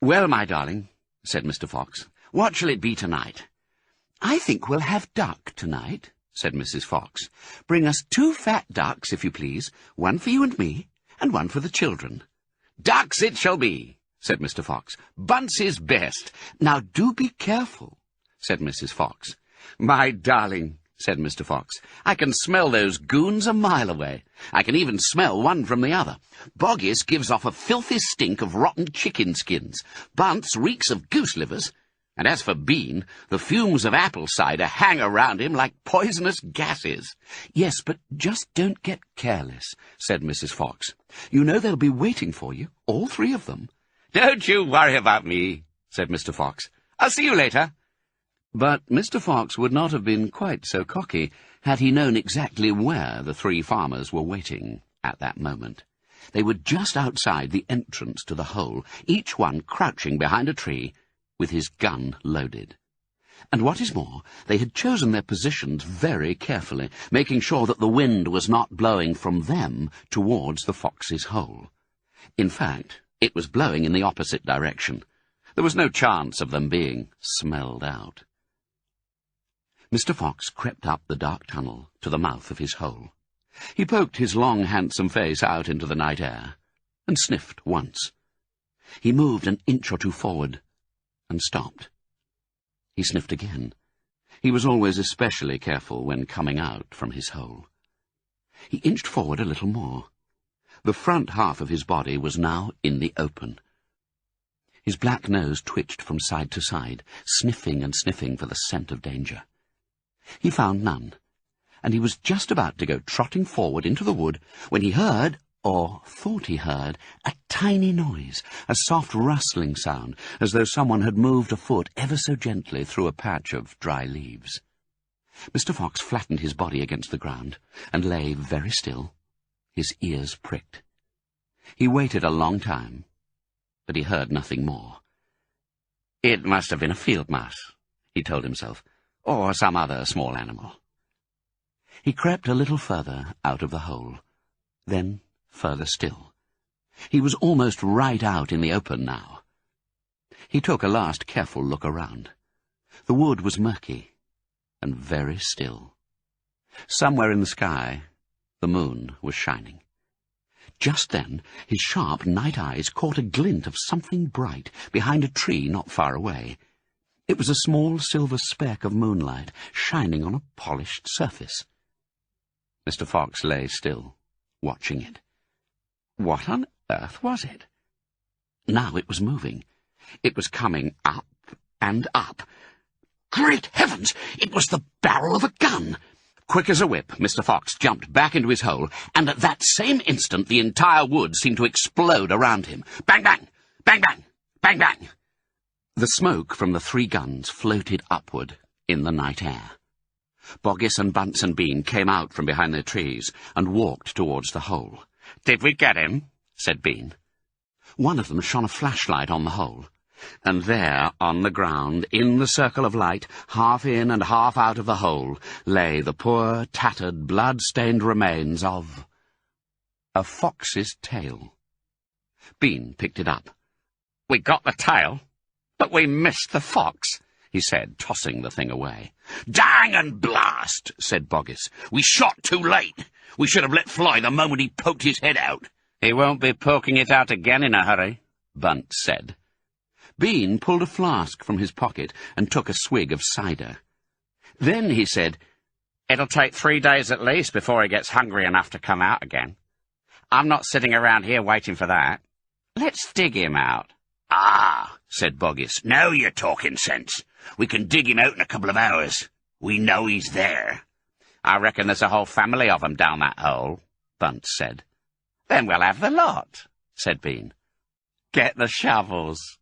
"Well, my darling," said Mr. Fox, "what shall it be tonight?" "I think we'll have duck tonight," said Mrs. Fox. "Bring us 2 fat ducks, if you please, one for you and me, and one for the children." "Ducks it shall be," said Mr. Fox. "Bunce is best." "Now do be careful," said Mrs. Fox. "My darling," said Mr. Fox, "I can smell those goons a mile away. I can even smell one from the other. Boggis gives off a filthy stink of rotten chicken skins. Bunce reeks of goose livers. And as for Bean, the fumes of apple cider hang around him like poisonous gases." "Yes, but just don't get careless," said Mrs. Fox. "You know they'll be waiting for you, all 3 of them." "Don't you worry about me," said Mr. Fox. "I'll see you later." But Mr. Fox would not have been quite so cocky had he known exactly where the 3 farmers were waiting at that moment. They were just outside the entrance to the hole, each one crouching behind a tree with his gun loaded. And what is more, they had chosen their positions very carefully, making sure that the wind was not blowing from them towards the fox's hole. In fact, it was blowing in the opposite direction. There was no chance of them being smelled out. Mr. Fox crept up the dark tunnel to the mouth of his hole. He poked his long, handsome face out into the night air and sniffed once. He moved an inch or 2 forward and stopped. He sniffed again. He was always especially careful when coming out from his hole. He inched forward a little more. The front half of his body was now in the open. His black nose twitched from side to side, sniffing and sniffing for the scent of danger. He found none, and he was just about to go trotting forward into the wood when he heard, or thought he heard, a tiny noise, a soft rustling sound, as though someone had moved a foot ever so gently through a patch of dry leaves. Mr. Fox flattened his body against the ground and lay very still, his ears pricked. He waited a long time, but he heard nothing more. "It must have been a field mouse," he told himself, "or some other small animal." He crept a little further out of the hole, then further still. He was almost right out in the open now. He took a last careful look around. The wood was murky and very still. Somewhere in the sky, the moon was shining. Just then, his sharp night eyes caught a glint of something bright behind a tree not far away. It was a small silver speck of moonlight shining on a polished surface. Mr. Fox lay still, watching it. What on earth was it? Now it was moving. It was coming up and up. Great heavens! It was the barrel of a gun! Quick as a whip, Mr. Fox jumped back into his hole, and at that same instant the entire wood seemed to explode around him. Bang, bang! Bang, bang! Bang, bang! The smoke from the 3 guns floated upward in the night air. Boggis and Bunce and Bean came out from behind their trees and walked towards the hole. "Did we get him?" said Bean. One of them shone a flashlight on the hole, and there, on the ground, in the circle of light, half in and half out of the hole, lay the poor, tattered, blood-stained remains of a fox's tail. Bean picked it up. "We got the tail, but we missed the fox," he said, tossing the thing away. "Dang and blast," said Boggis. "We shot too late. We should have let fly the moment he poked his head out." "He won't be poking it out again in a hurry," Bunce said. Bean pulled a flask from his pocket and took a swig of cider. Then he said, "It'll take 3 days at least before he gets hungry enough to come out again. I'm not sitting around here waiting for that. Let's dig him out." "Ah," said Boggis, "now you're talking sense. We can dig him out in a couple of hours. We know he's there." "I reckon there's a whole family of 'em down that hole," Bunce said. "Then we'll have the lot," said Bean. "Get the shovels."